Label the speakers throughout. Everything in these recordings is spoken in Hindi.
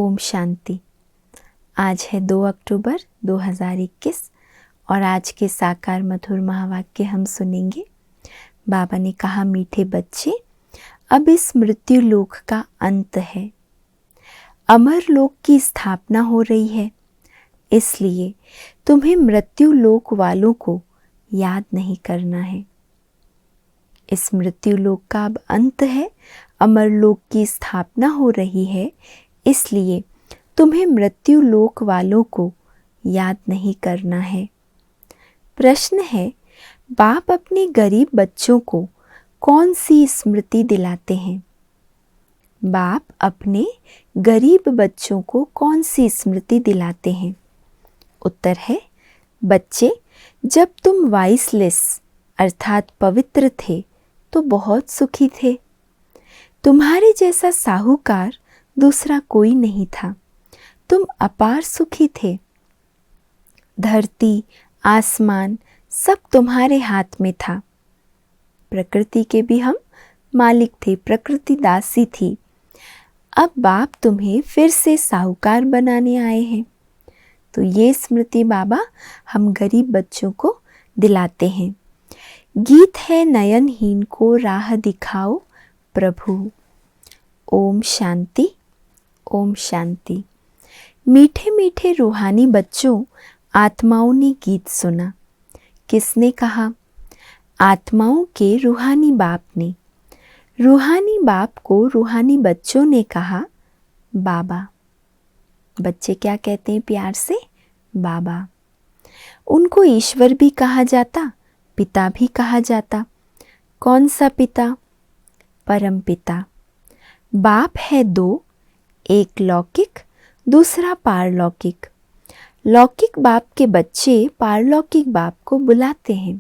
Speaker 1: ओम शांति। आज है 2 अक्टूबर 2021 और आज के साकार मधुर महावाक्य हम सुनेंगे। बाबा ने कहा, मीठे बच्चे, अब इस मृत्यु लोक का अंत है, अमर लोक की स्थापना हो रही है, इसलिए तुम्हें मृत्यु लोक वालों को याद नहीं करना है। इस मृत्यु लोक का अब अंत है, अमर लोक की स्थापना हो रही है, इसलिए तुम्हें मृत्यु लोक वालों को याद नहीं करना है। प्रश्न है, बाप अपने गरीब बच्चों को कौन सी स्मृति दिलाते हैं? बाप अपने गरीब बच्चों को कौन सी स्मृति दिलाते हैं? उत्तर है, बच्चे, जब तुम वाइसलेस अर्थात पवित्र थे तो बहुत सुखी थे। तुम्हारे जैसा साहूकार दूसरा कोई नहीं था। तुम अपार सुखी थे। धरती, आसमान सब तुम्हारे हाथ में था। प्रकृति के भी हम मालिक थे, प्रकृति दासी थी। अब बाप तुम्हें फिर से साहूकार बनाने आए हैं। तो ये स्मृति बाबा हम गरीब बच्चों को दिलाते हैं। गीत है नयनहीन को राह दिखाओ प्रभु। ओम शांति, ओम शांति। मीठे मीठे रूहानी बच्चों, आत्माओं ने गीत सुना। किसने कहा? आत्माओं के रूहानी बाप ने। रूहानी बाप को रूहानी बच्चों ने कहा, बाबा। बच्चे क्या कहते हैं प्यार से? बाबा। उनको ईश्वर भी कहा जाता, पिता भी कहा जाता। कौन सा पिता? परम पिता। बाप है दो, एक लौकिक, दूसरा पारलौकिक। लौकिक बाप के बच्चे पारलौकिक बाप को बुलाते हैं,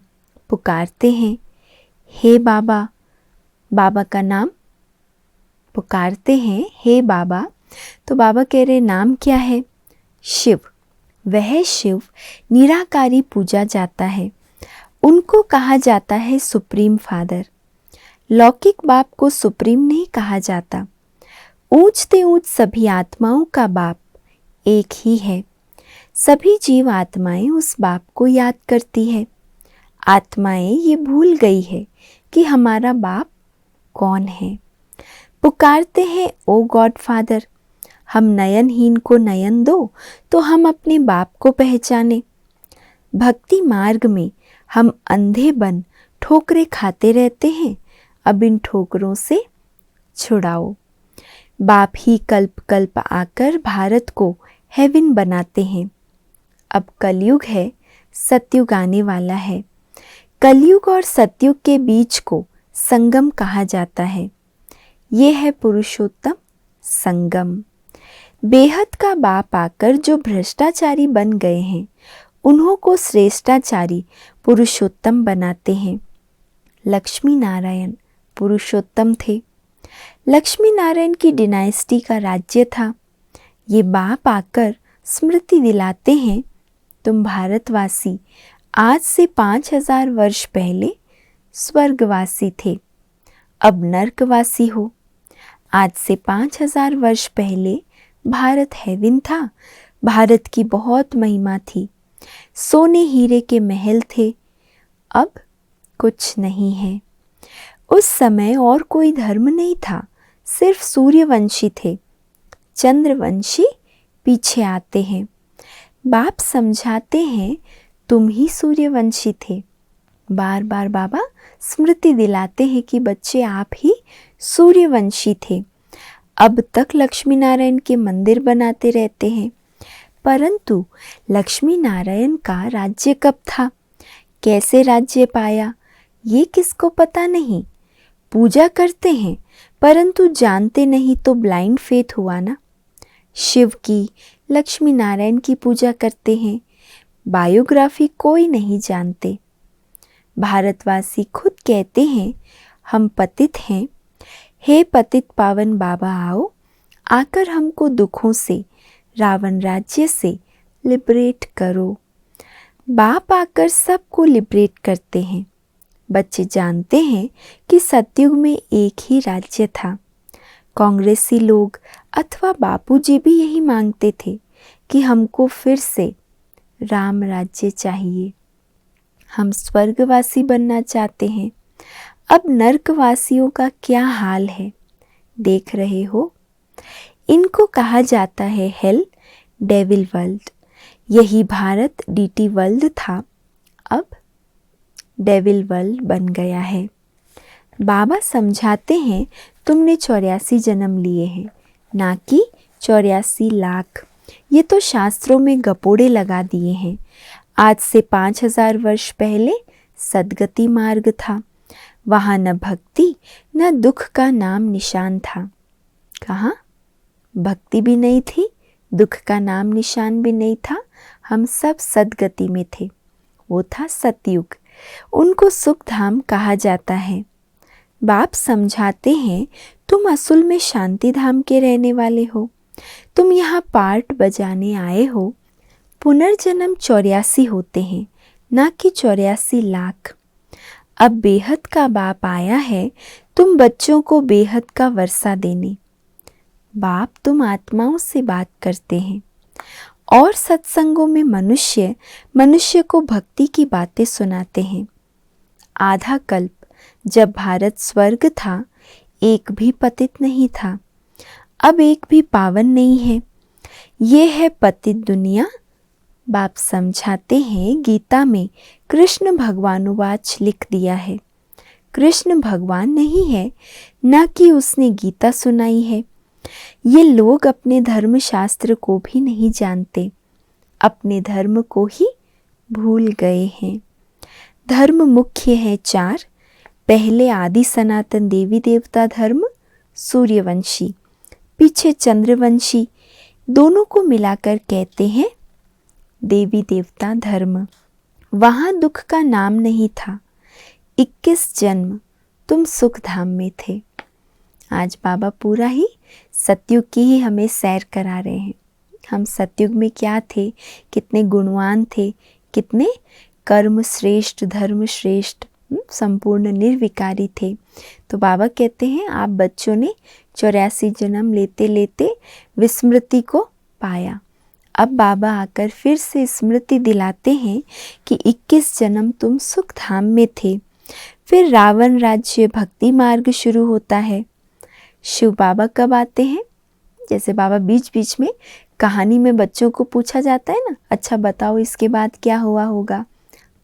Speaker 1: पुकारते हैं, हे बाबा। बाबा का नाम पुकारते हैं, हे बाबा। तो बाबा कह रहे, नाम क्या है? शिव। वह शिव निराकारी पूजा जाता है, उनको कहा जाता है सुप्रीम फादर। लौकिक बाप को सुप्रीम नहीं कहा जाता। ऊंचते ऊंच सभी आत्माओं का बाप एक ही है। सभी जीव आत्माएं उस बाप को याद करती है। आत्माएं ये भूल गई है कि हमारा बाप कौन है। पुकारते हैं, ओ गॉड फादर, हम नयनहीन को नयन दो तो हम अपने बाप को पहचाने। भक्ति मार्ग में हम अंधे बन ठोकरें खाते रहते हैं, अब इन ठोकरों से छुड़ाओ। बाप ही कल्प कल्प आकर भारत को हेवन बनाते हैं। अब कलयुग है, सतयुग आने वाला है। कलयुग और सतयुग के बीच को संगम कहा जाता है। ये है पुरुषोत्तम संगम। बेहद का बाप आकर जो भ्रष्टाचारी बन गए हैं, उन्हों को श्रेष्ठाचारी पुरुषोत्तम बनाते हैं। लक्ष्मी नारायण पुरुषोत्तम थे। लक्ष्मी नारायण की डिनाइस्टी का राज्य था। ये बाप आकर स्मृति दिलाते हैं, तुम भारतवासी आज से 5000 वर्ष पहले स्वर्गवासी थे, अब नर्कवासी हो। आज से 5000 वर्ष पहले भारत हेवन था। भारत की बहुत महिमा थी, सोने हीरे के महल थे, अब कुछ नहीं है। उस समय और कोई धर्म नहीं था, सिर्फ सूर्यवंशी थे। चंद्रवंशी पीछे आते हैं। बाप समझाते हैं, तुम ही सूर्यवंशी थे। बार बार बाबा स्मृति दिलाते हैं कि बच्चे आप ही सूर्यवंशी थे। अब तक लक्ष्मी नारायण के मंदिर बनाते रहते हैं, परंतु लक्ष्मी नारायण का राज्य कब था, कैसे राज्य पाया, ये किसको पता नहीं। पूजा करते हैं परंतु जानते नहीं तो ब्लाइंड फेथ हुआ ना। शिव की, लक्ष्मी नारायण की पूजा करते हैं, बायोग्राफी कोई नहीं जानते। भारतवासी खुद कहते हैं, हम पतित हैं। हे पतित पावन बाबा आओ, आकर हमको दुखों से, रावण राज्य से लिबरेट करो। बाप आकर सबको लिबरेट करते हैं। बच्चे जानते हैं कि सतयुग में एक ही राज्य था। कांग्रेसी लोग अथवा बापूजी भी यही मांगते थे कि हमको फिर से राम राज्य चाहिए। हम स्वर्गवासी बनना चाहते हैं। अब नरकवासियों का क्या हाल है देख रहे हो। इनको कहा जाता है हेल, डेविल वर्ल्ड। यही भारत डीटी वर्ल्ड था, अब डेविल वर्ल्ड बन गया है। बाबा समझाते हैं तुमने 84 जन्म लिए हैं, ना कि 84 लाख। ये तो शास्त्रों में गपोड़े लगा दिए हैं। आज से 5000 वर्ष पहले सदगति मार्ग था। वहाँ न भक्ति न दुख का नाम निशान था। कहाँ? भक्ति भी नहीं थी, दुख का नाम निशान भी नहीं था। हम सब सदगति में थे। वो था सतयुग। उनको सुख धाम कहा जाता है। बाप समझाते हैं तुम असल में शांति धाम के रहने वाले हो। तुम यहाँ पार्ट बजाने आए हो। पुनर्जन्म 84 होते हैं, ना कि 84 लाख। अब बेहद का बाप आया है तुम बच्चों को बेहद का वर्षा देने। बाप तुम आत्माओं से बात करते हैं और सत्संगों में मनुष्य को भक्ति की बातें सुनाते हैं। आधा कल्प जब भारत स्वर्ग था, एक भी पतित नहीं था। अब एक भी पावन नहीं है। ये है पतित दुनिया। बाप समझाते हैं गीता में कृष्ण भगवानुवाच लिख दिया है। कृष्ण भगवान नहीं है, ना कि उसने गीता सुनाई है। ये लोग अपने धर्म शास्त्र को भी नहीं जानते, अपने धर्म को ही भूल गए हैं। धर्म मुख्य है 4। पहले आदि सनातन देवी देवता धर्म, सूर्यवंशी, पीछे चंद्रवंशी, दोनों को मिलाकर कहते हैं देवी देवता धर्म। वहाँ दुख का नाम नहीं था। 21 जन्म तुम सुख धाम में थे। आज बाबा पूरा ही सतयुग की ही हमें सैर करा रहे हैं। हम सतयुग में क्या थे, कितने गुणवान थे, कितने कर्म श्रेष्ठ, धर्म श्रेष्ठ, संपूर्ण निर्विकारी थे। तो बाबा कहते हैं आप बच्चों ने 84 जन्म लेते लेते विस्मृति को पाया। अब बाबा आकर फिर से स्मृति दिलाते हैं कि 21 जन्म तुम सुख धाम में थे। फिर रावण राज्य भक्ति मार्ग शुरू होता है। शिव बाबा कब आते हैं? जैसे बाबा बीच बीच में कहानी में बच्चों को पूछा जाता है ना, अच्छा बताओ इसके बाद क्या हुआ होगा,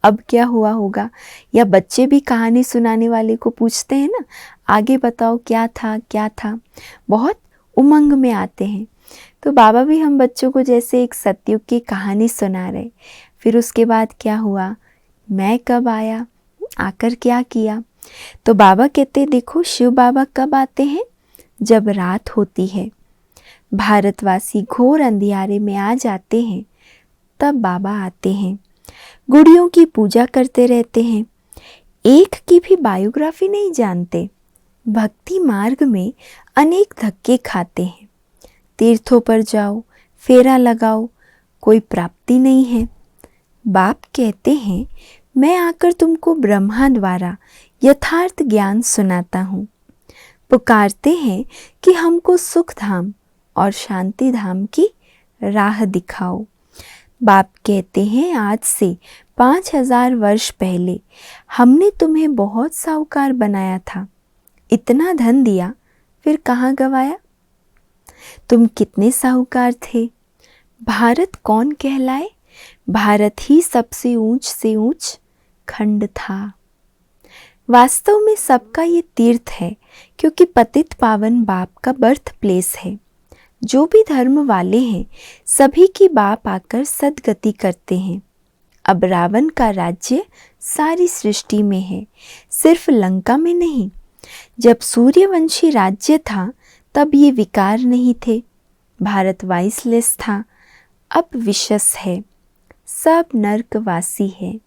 Speaker 1: अब क्या हुआ होगा। या बच्चे भी कहानी सुनाने वाले को पूछते हैं ना, आगे बताओ क्या था क्या था। बहुत उमंग में आते हैं। तो बाबा भी हम बच्चों को जैसे एक सतयुग की कहानी सुना रहे। फिर उसके बाद क्या हुआ, मैं कब आया, आकर क्या किया। तो बाबा कहते देखो शिव बाबा कब आते हैं, जब रात होती है, भारतवासी घोर अंधियारे में आ जाते हैं, तब बाबा आते हैं। गुड़ियों की पूजा करते रहते हैं, एक की भी बायोग्राफी नहीं जानते। भक्ति मार्ग में अनेक धक्के खाते हैं। तीर्थों पर जाओ, फेरा लगाओ, कोई प्राप्ति नहीं है। बाप कहते हैं मैं आकर तुमको ब्रह्मा द्वारा यथार्थ ज्ञान सुनाता हूँ। पुकारते हैं कि हमको सुख धाम और शांति धाम की राह दिखाओ। बाप कहते हैं आज से 5000 वर्ष पहले हमने तुम्हें बहुत साहूकार बनाया था, इतना धन दिया, फिर कहाँ गवाया। तुम कितने साहूकार थे। भारत कौन कहलाए, भारत ही सबसे ऊंच से ऊंच खंड था। वास्तव में सबका ये तीर्थ है, क्योंकि पतित पावन बाप का बर्थ प्लेस है। जो भी धर्म वाले हैं सभी की बाप आकर सदगति करते हैं। अब रावण का राज्य सारी सृष्टि में है, सिर्फ लंका में नहीं। जब सूर्यवंशी राज्य था तब ये विकार नहीं थे, भारत वाइसलेस था। अब विशस है, सब नरकवासी है।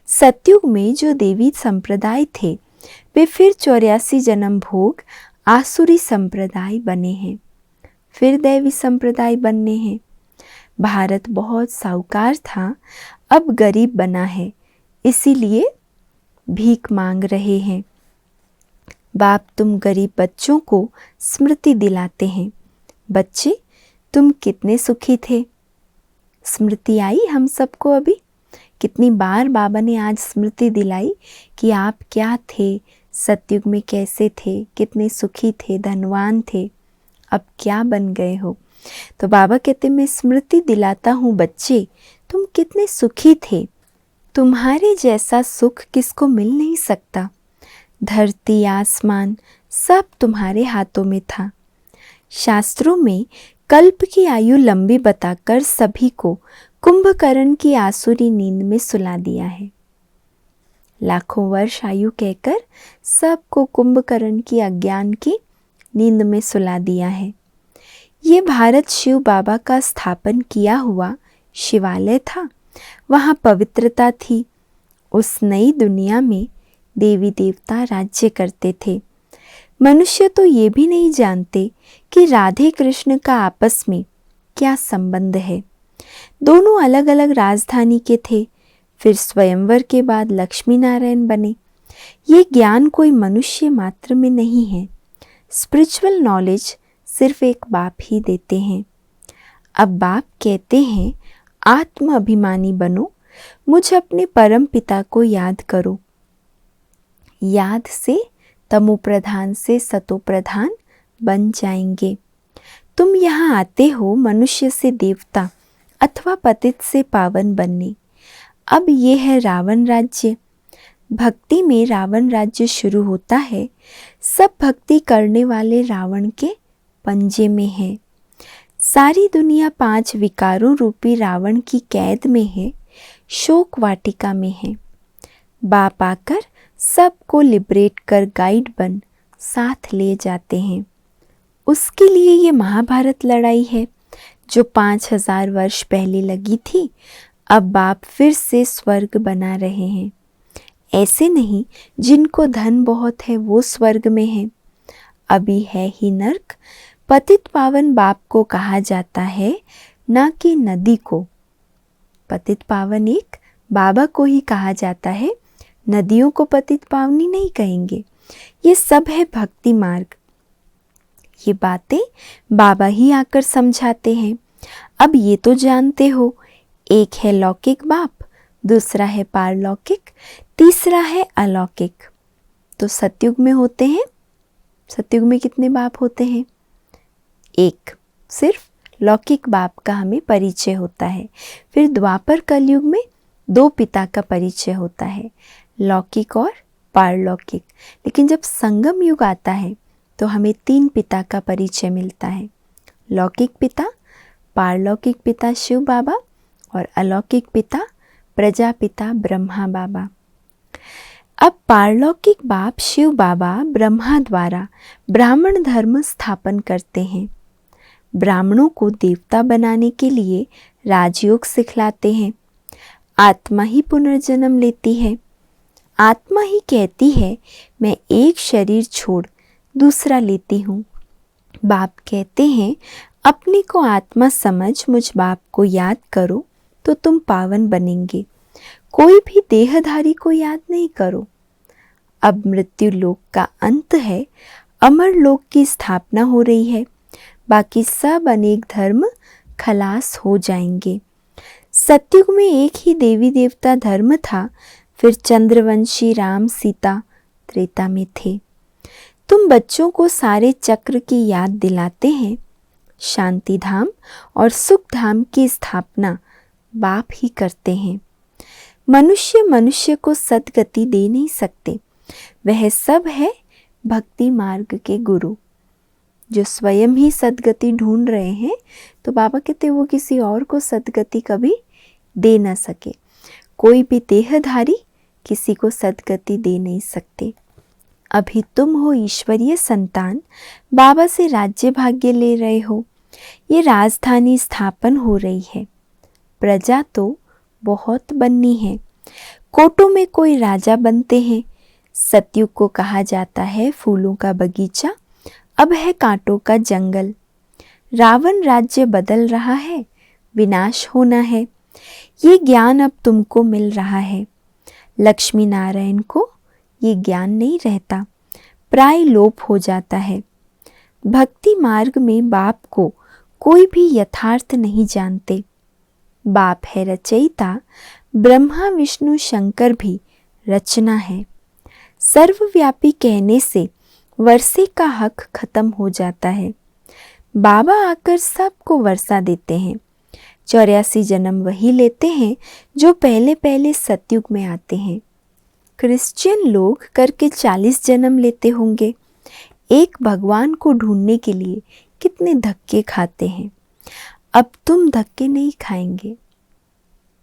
Speaker 1: सतयुग में जो देवी संप्रदाय थे वे फिर 84 जन्म भोग आसुरी संप्रदाय बने हैं, फिर दैवी संप्रदाय बनने हैं। भारत बहुत साहूकार था, अब गरीब बना है, इसीलिए भीख मांग रहे हैं। बाप तुम गरीब बच्चों को स्मृति दिलाते हैं, बच्चे तुम कितने सुखी थे। स्मृति आई हम सबको अभी। कितनी बार बाबा ने आज स्मृति दिलाई कि आप क्या थे, सतयुग में कैसे थे, कितने सुखी थे, धनवान थे, अब क्या बन गए हो। तो बाबा कहते मैं स्मृति दिलाता हूँ बच्चे, तुम कितने सुखी थे। तुम्हारे जैसा सुख किसको मिल नहीं सकता। धरती आसमान सब तुम्हारे हाथों में था। शास्त्रों में कल्प की आयु लंबी बताकर सभी को कुंभकर्ण की आसुरी नींद में सुला दिया है। लाखों वर्ष आयु कहकर सबको कुंभकर्ण की अज्ञान की नींद में सुला दिया है। ये भारत शिव बाबा का स्थापन किया हुआ शिवालय था। वहाँ पवित्रता थी। उस नई दुनिया में देवी देवता राज्य करते थे। मनुष्य तो ये भी नहीं जानते कि राधे कृष्ण का आपस में क्या संबंध है। दोनों अलग अलग राजधानी के थे। फिर स्वयंवर के बाद लक्ष्मी नारायण बने। ये ज्ञान कोई मनुष्य मात्र में नहीं है। स्पिरिचुअल नॉलेज सिर्फ एक बाप ही देते हैं। अब बाप कहते हैं आत्म अभिमानी बनो, मुझ अपने परम पिता को याद करो। याद से तमो प्रधान से सतो प्रधान बन जाएंगे। तुम यहाँ आते हो मनुष्य से देवता अथवा पतित से पावन बनने। अब ये है रावण राज्य। भक्ति में रावण राज्य शुरू होता है। सब भक्ति करने वाले रावण के पंजे में है। सारी दुनिया 5 विकारों रूपी रावण की कैद में है, शोक वाटिका में है। बाप आकर सबको लिबरेट कर गाइड बन साथ ले जाते हैं। उसके लिए ये महाभारत लड़ाई है जो 5000 वर्ष पहले लगी थी। अब बाप फिर से स्वर्ग बना रहे हैं। ऐसे नहीं जिनको धन बहुत है वो स्वर्ग में है, अभी है ही नर्क। पतित पावन बाप को कहा जाता है, ना कि नदी को। पतित पावन एक बाबा को ही कहा जाता है, नदियों को पतित पावनी नहीं कहेंगे। ये सब है भक्ति मार्ग। ये बातें बाबा ही आकर समझाते हैं। अब ये तो जानते हो, एक है लौकिक बाप, दूसरा है पारलौकिक, तीसरा है अलौकिक। तो सतयुग में होते हैं, सतयुग में कितने बाप होते हैं? एक। सिर्फ लौकिक बाप का हमें परिचय होता है। फिर द्वापर कलयुग में 2 पिता का परिचय होता है, लौकिक और पारलौकिक। लेकिन जब संगम युग आता है तो हमें 3 पिता का परिचय मिलता है, लौकिक पिता, पारलौकिक पिता शिव बाबा और अलौकिक पिता प्रजापिता ब्रह्मा बाबा। अब पारलौकिक बाप शिव बाबा ब्रह्मा द्वारा ब्राह्मण धर्म स्थापन करते हैं। ब्राह्मणों को देवता बनाने के लिए राजयोग सिखलाते हैं। आत्मा ही पुनर्जन्म लेती है। आत्मा ही कहती है मैं एक शरीर छोड़ दूसरा लेती हूँ। बाप कहते हैं अपने को आत्मा समझ मुझ बाप को याद करो तो तुम पावन बनेंगे। कोई भी देहधारी को याद नहीं करो। अब मृत्यु लोक का अंत है, अमर लोक की स्थापना हो रही है। बाकी सब अनेक धर्म खलास हो जाएंगे। सतयुग में एक ही देवी देवता धर्म था। फिर चंद्रवंशी राम सीता त्रेता में थे। तुम बच्चों को सारे चक्र की याद दिलाते हैं। शांति धाम और सुख धाम की स्थापना बाप ही करते हैं। मनुष्य मनुष्य को सद्गति दे नहीं सकते। वह सब है भक्ति मार्ग के गुरु जो स्वयं ही सद्गति ढूंढ रहे हैं। तो बाबा कहते वो किसी और को सद्गति कभी दे ना सके। कोई भी देहधारी किसी को सद्गति दे नहीं सकते। अभी तुम हो ईश्वरीय संतान, बाबा से राज्य भाग्य ले रहे हो। ये राजधानी स्थापन हो रही है। प्रजा तो बहुत बननी है। कोटों में कोई राजा बनते हैं। सतयुग को कहा जाता है फूलों का बगीचा, अब है कांटों का जंगल। रावण राज्य बदल रहा है, विनाश होना है। ये ज्ञान अब तुमको मिल रहा है। लक्ष्मी नारायण को ये ज्ञान नहीं रहता। प्राय लोप हो जाता है। भक्ति मार्ग में बाप को कोई भी यथार्थ नहीं जानते। बाप है रचयिता, ब्रह्मा विष्णु शंकर भी रचना है। सर्वव्यापी कहने से वर्षे का हक खत्म हो जाता है। बाबा आकर सबको वर्षा देते हैं। 84 जन्म वही लेते हैं जो पहले पहले सतयुग में आते हैं। क्रिश्चियन लोग करके 40 जन्म लेते होंगे। एक भगवान को ढूंढने के लिए कितने धक्के खाते हैं। अब तुम धक्के नहीं खाएंगे।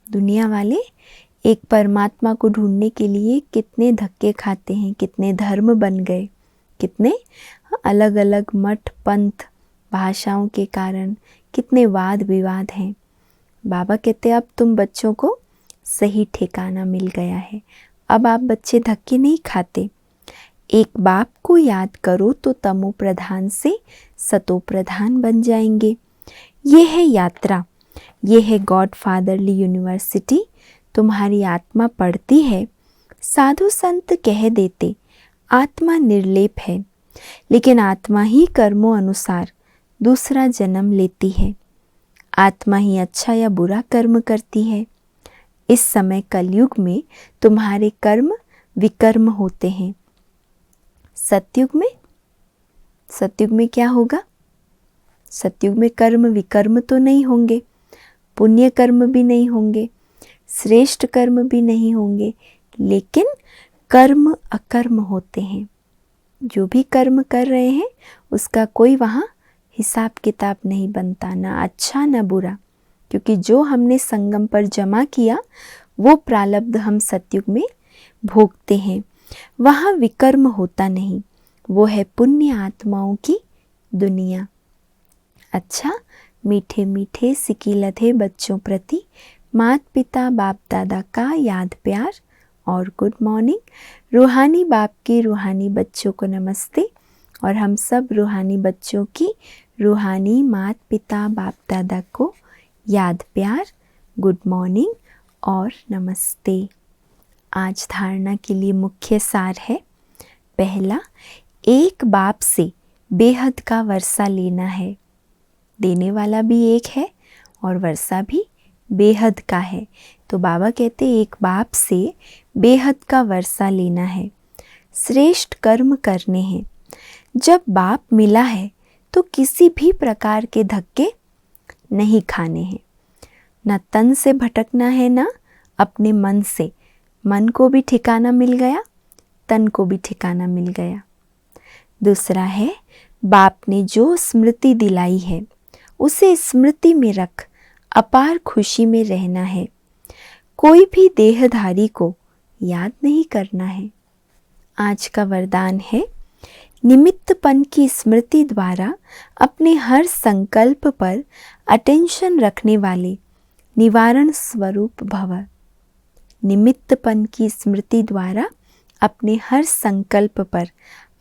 Speaker 1: दुनिया वाले एक परमात्मा को ढूंढने के लिए कितने धक्के खाते हैं, कितने धर्म बन गए, कितने अलग अलग मठ पंथ भाषाओं के कारण कितने वाद विवाद हैं। बाबा कहते अब तुम बच्चों को सही ठिकाना मिल गया है। अब आप बच्चे धक्के नहीं खाते। एक बाप को याद करो तो तमो प्रधान से सतो प्रधान बन जाएंगे। ये है यात्रा, ये है गॉड फादरली यूनिवर्सिटी। तुम्हारी आत्मा पढ़ती है। साधु संत कह देते आत्मा निर्लेप है, लेकिन आत्मा ही कर्मों अनुसार दूसरा जन्म लेती है। आत्मा ही अच्छा या बुरा कर्म करती है। इस समय कलयुग में तुम्हारे कर्म विकर्म होते हैं। सतयुग में क्या होगा? सतयुग में कर्म विकर्म तो नहीं होंगे, पुण्य कर्म भी नहीं होंगे, श्रेष्ठ कर्म भी नहीं होंगे, लेकिन कर्म अकर्म होते हैं। जो भी कर्म कर रहे हैं उसका कोई वहाँ हिसाब किताब नहीं बनता, ना अच्छा ना बुरा, क्योंकि जो हमने संगम पर जमा किया वो प्रारब्ध हम सतयुग में भोगते हैं। वहाँ विकर्म होता नहीं, वो है पुण्य आत्माओं की दुनिया। अच्छा, मीठे मीठे सिकीलधे बच्चों प्रति माता पिता बाप दादा का याद प्यार और गुड मॉर्निंग। रूहानी बाप के रूहानी बच्चों को नमस्ते, और हम सब रूहानी बच्चों की रूहानी माता पिता बाप दादा को याद प्यार, गुड मॉर्निंग और नमस्ते। आज धारणा के लिए मुख्य सार है, पहला, एक बाप से बेहद का वर्षा लेना है। देने वाला भी एक है और वर्षा भी बेहद का है। तो बाबा कहते एक बाप से बेहद का वर्षा लेना है, श्रेष्ठ कर्म करने हैं। जब बाप मिला है तो किसी भी प्रकार के धक्के नहीं खाने हैं। न तन से भटकना है, ना अपने मन से। मन को भी ठिकाना मिल गया, तन को भी ठिकाना मिल गया। दूसरा है, बाप ने जो स्मृति दिलाई है उसे स्मृति में रख अपार खुशी में रहना है। कोई भी देहधारी को याद नहीं करना है। आज का वरदान है, निमित्तपन की स्मृति द्वारा अपने हर संकल्प पर अटेंशन रखने वाले निवारण स्वरूप भव। निमित्तपन की स्मृति द्वारा अपने हर संकल्प पर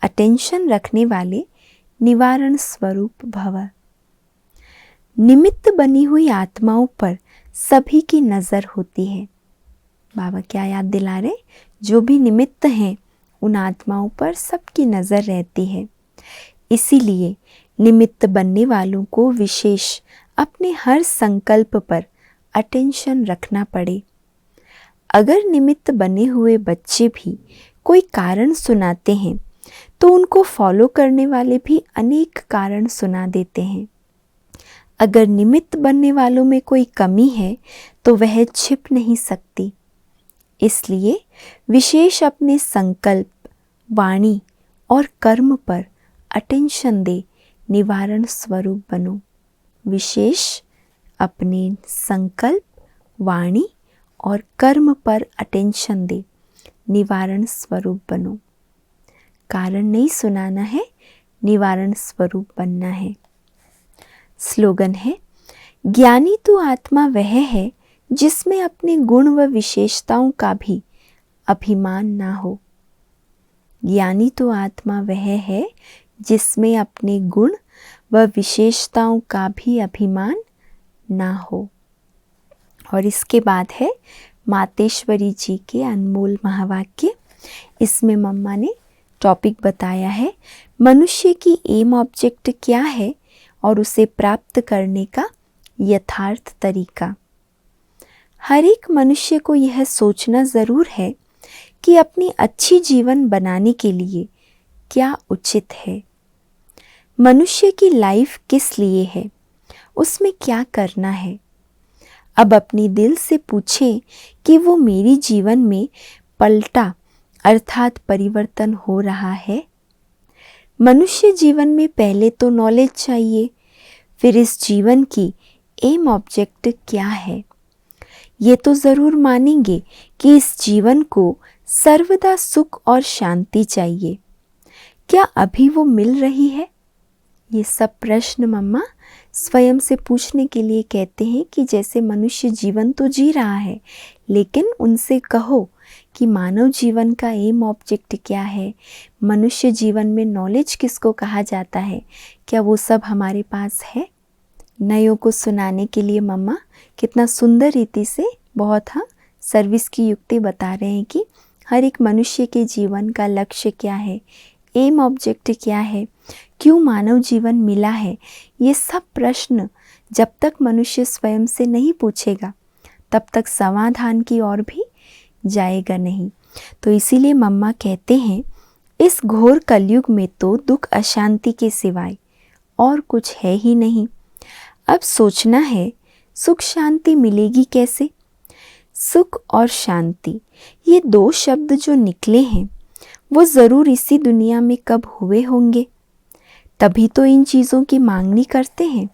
Speaker 1: अटेंशन रखने वाले निवारण स्वरूप भव। निमित्त बनी हुई आत्माओं पर सभी की नज़र होती है। बाबा क्या याद दिला रहे? जो भी निमित्त हैं उन आत्माओं पर सबकी नज़र रहती है। इसीलिए निमित्त बनने वालों को विशेष अपने हर संकल्प पर अटेंशन रखना पड़े। अगर निमित्त बने हुए बच्चे भी कोई कारण सुनाते हैं तो उनको फॉलो करने वाले भी अनेक कारण सुना देते हैं। अगर निमित्त बनने वालों में कोई कमी है तो वह छिप नहीं सकती। इसलिए विशेष अपने संकल्प, वाणी और कर्म पर अटेंशन दे निवारण स्वरूप बनो। विशेष अपने संकल्प, वाणी और कर्म पर अटेंशन दे निवारण स्वरूप बनो। कारण नहीं सुनाना है, निवारण स्वरूप बनना है। स्लोगन है, ज्ञानी तो आत्मा वह है जिसमें अपने गुण व विशेषताओं का भी अभिमान ना हो। ज्ञानी तो आत्मा वह है जिसमें अपने गुण व विशेषताओं का भी अभिमान ना हो। और इसके बाद है मातेश्वरी जी के अनमोल महावाक्य। इसमें मम्मा ने टॉपिक बताया है मनुष्य की एम ऑब्जेक्ट क्या है और उसे प्राप्त करने का यथार्थ तरीका। हर एक मनुष्य को यह सोचना ज़रूर है कि अपनी अच्छी जीवन बनाने के लिए क्या उचित है। मनुष्य की लाइफ किस लिए है, उसमें क्या करना है। अब अपनी दिल से पूछें कि वो मेरी जीवन में पलटा अर्थात परिवर्तन हो रहा है। मनुष्य जीवन में पहले तो नॉलेज चाहिए, फिर इस जीवन की एम ऑब्जेक्ट क्या है। ये तो ज़रूर मानेंगे कि इस जीवन को सर्वदा सुख और शांति चाहिए। क्या अभी वो मिल रही है? ये सब प्रश्न मम्मा स्वयं से पूछने के लिए कहते हैं कि जैसे मनुष्य जीवन तो जी रहा है, लेकिन उनसे कहो कि मानव जीवन का एम ऑब्जेक्ट क्या है, मनुष्य जीवन में नॉलेज किसको कहा जाता है, क्या वो सब हमारे पास है? नयों को सुनाने के लिए मम्मा कितना सुंदर रीति से बहुत सर्विस की युक्ति बता रहे हैं कि हर एक मनुष्य के जीवन का लक्ष्य क्या है, एम ऑब्जेक्ट क्या है, क्यों मानव जीवन मिला है। ये सब प्रश्न जब तक मनुष्य स्वयं से नहीं पूछेगा तब तक समाधान की ओर भी जाएगा नहीं। तो इसीलिए मम्मा कहते हैं इस घोर कलयुग में तो दुख अशांति के सिवाय और कुछ है ही नहीं। अब सोचना है सुख शांति मिलेगी कैसे। सुख और शांति ये दो शब्द जो निकले हैं वो ज़रूर इसी दुनिया में कब हुए होंगे, तभी तो इन चीज़ों की मांगनी करते हैं।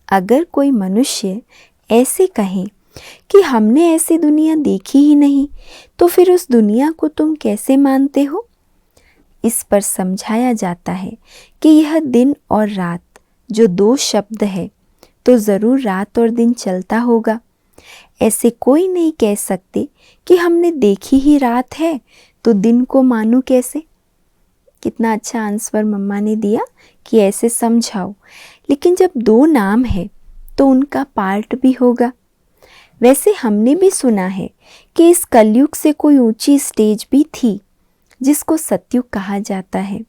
Speaker 1: अगर कोई मनुष्य ऐसे कहे कि हमने ऐसी दुनिया देखी ही नहीं, तो फिर उस दुनिया को तुम कैसे मानते हो। इस पर समझाया जाता है कि यह दिन और रात जो दो शब्द है तो ज़रूर रात और दिन चलता होगा। ऐसे कोई नहीं कह सकते कि हमने देखी ही रात है तो दिन को मानूं कैसे। कितना अच्छा आंसर मम्मा ने दिया कि ऐसे समझाओ, लेकिन जब दो नाम है तो उनका पार्ट भी होगा। वैसे हमने भी सुना है कि इस कलयुग से कोई ऊंची स्टेज भी थी जिसको सतयुग कहा जाता है।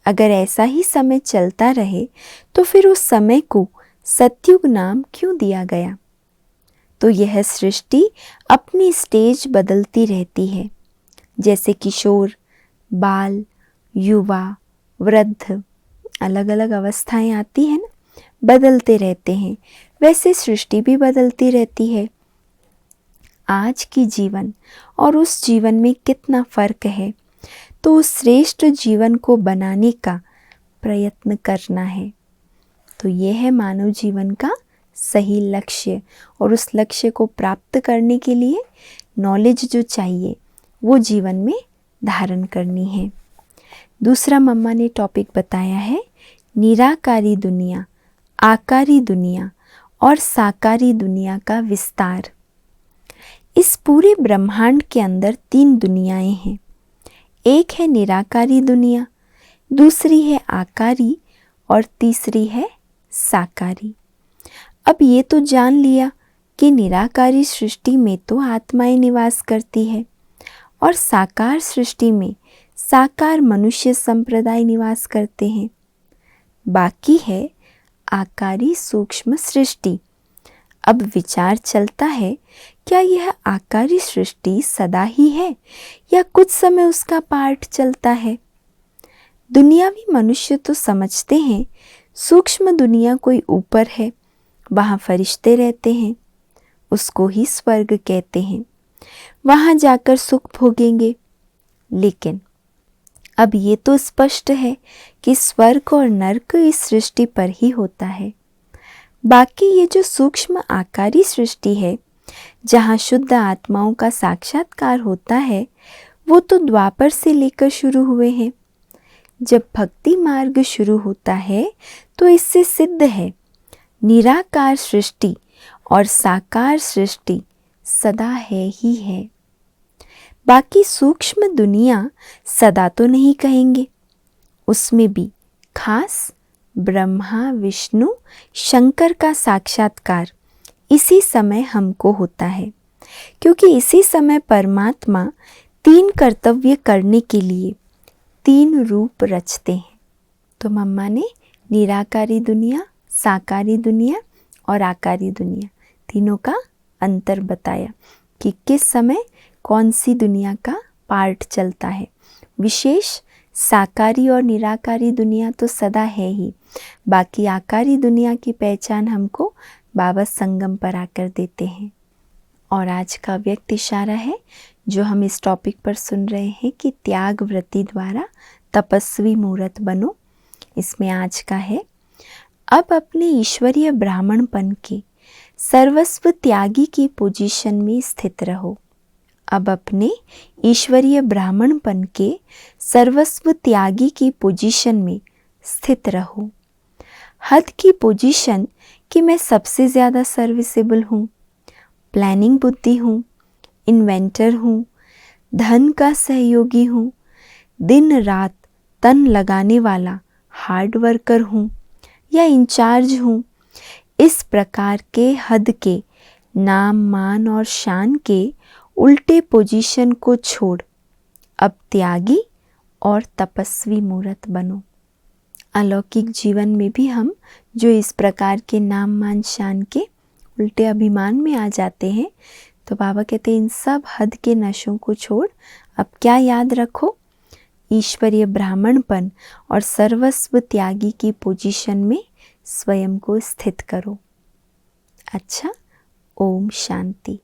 Speaker 1: अगर ऐसा ही समय चलता रहे तो फिर उस समय को सतयुग नाम क्यों दिया गया। तो यह सृष्टि अपनी स्टेज बदलती रहती है, जैसे किशोर, बाल, युवा, वृद्ध, अलग अलग अवस्थाएं आती हैं ना, बदलते रहते हैं। वैसे सृष्टि भी बदलती रहती है। आज की जीवन और उस जीवन में कितना फर्क है, तो उस श्रेष्ठ जीवन को बनाने का प्रयत्न करना है। तो यह है मानव जीवन का सही लक्ष्य, और उस लक्ष्य को प्राप्त करने के लिए नॉलेज जो चाहिए वो जीवन में धारण करनी है। दूसरा मम्मा ने टॉपिक बताया है निराकारी दुनिया, आकारी दुनिया और साकारी दुनिया का विस्तार। इस पूरे ब्रह्मांड के अंदर तीन दुनियाएं हैं। एक है निराकारी दुनिया, दूसरी है आकारी और तीसरी है साकारी। अब ये तो जान लिया कि निराकारी सृष्टि में तो आत्माएं निवास करती है और साकार सृष्टि में साकार मनुष्य संप्रदाय निवास करते हैं। बाकी है आकारी सूक्ष्म सृष्टि। अब विचार चलता है, क्या यह आकारी सृष्टि सदा ही है या कुछ समय उसका पार्ट चलता है। दुनियावी मनुष्य तो समझते हैं सूक्ष्म दुनिया कोई ऊपर है, वहाँ फरिश्ते रहते हैं, उसको ही स्वर्ग कहते हैं, वहाँ जाकर सुख भोगेंगे। लेकिन अब ये तो स्पष्ट है कि स्वर्ग और नरक इस सृष्टि पर ही होता है। बाकी ये जो सूक्ष्म आकारी सृष्टि है, जहाँ शुद्ध आत्माओं का साक्षात्कार होता है, वो तो द्वापर से लेकर शुरू हुए हैं। जब भक्ति मार्ग शुरू होता है तो इससे सिद्ध है निराकार सृष्टि और साकार सृष्टि सदा है ही है। बाकी सूक्ष्म दुनिया सदा तो नहीं कहेंगे, उसमें भी खास ब्रह्मा विष्णु शंकर का साक्षात्कार इसी समय हमको होता है, क्योंकि इसी समय परमात्मा तीन कर्तव्य करने के लिए तीन रूप रचते हैं। तो मम्मा ने निराकारी दुनिया, साकारी दुनिया और आकारी दुनिया तीनों का अंतर बताया कि किस समय कौन सी दुनिया का पार्ट चलता है। विशेष साकारी और निराकारी दुनिया तो सदा है ही, बाकी आकारी दुनिया की पहचान हमको बाबा संगम पर आकर देते हैं। और आज का व्यक्त इशारा है जो हम इस टॉपिक पर सुन रहे हैं कि त्याग वृत्ति द्वारा तपस्वी मूर्त बनो। इसमें आज का है, अब अपने ईश्वरीय ब्राह्मणपन के सर्वस्व त्यागी की पोजीशन में स्थित रहो। अब अपने ईश्वरीय ब्राह्मणपन के सर्वस्व त्यागी की पोजीशन में स्थित रहो। हद की पोजीशन कि मैं सबसे ज़्यादा सर्विसेबल हूँ, प्लानिंग बुद्धि हूँ, इन्वेंटर हूँ, धन का सहयोगी हूँ, दिन रात तन लगाने वाला हार्ड वर्कर हूँ या इंचार्ज हूँ, इस प्रकार के हद के नाम मान और शान के उल्टे पोजीशन को छोड़ अब त्यागी और तपस्वी मूर्त बनो। अलौकिक जीवन में भी हम जो इस प्रकार के नाम मान शान के उल्टे अभिमान में आ जाते हैं, तो बाबा कहते हैं इन सब हद के नशों को छोड़ अब क्या याद रखो, ईश्वरीय ब्राह्मणपन और सर्वस्व त्यागी की पोजीशन में स्वयं को स्थित करो। अच्छा, ओम शांति।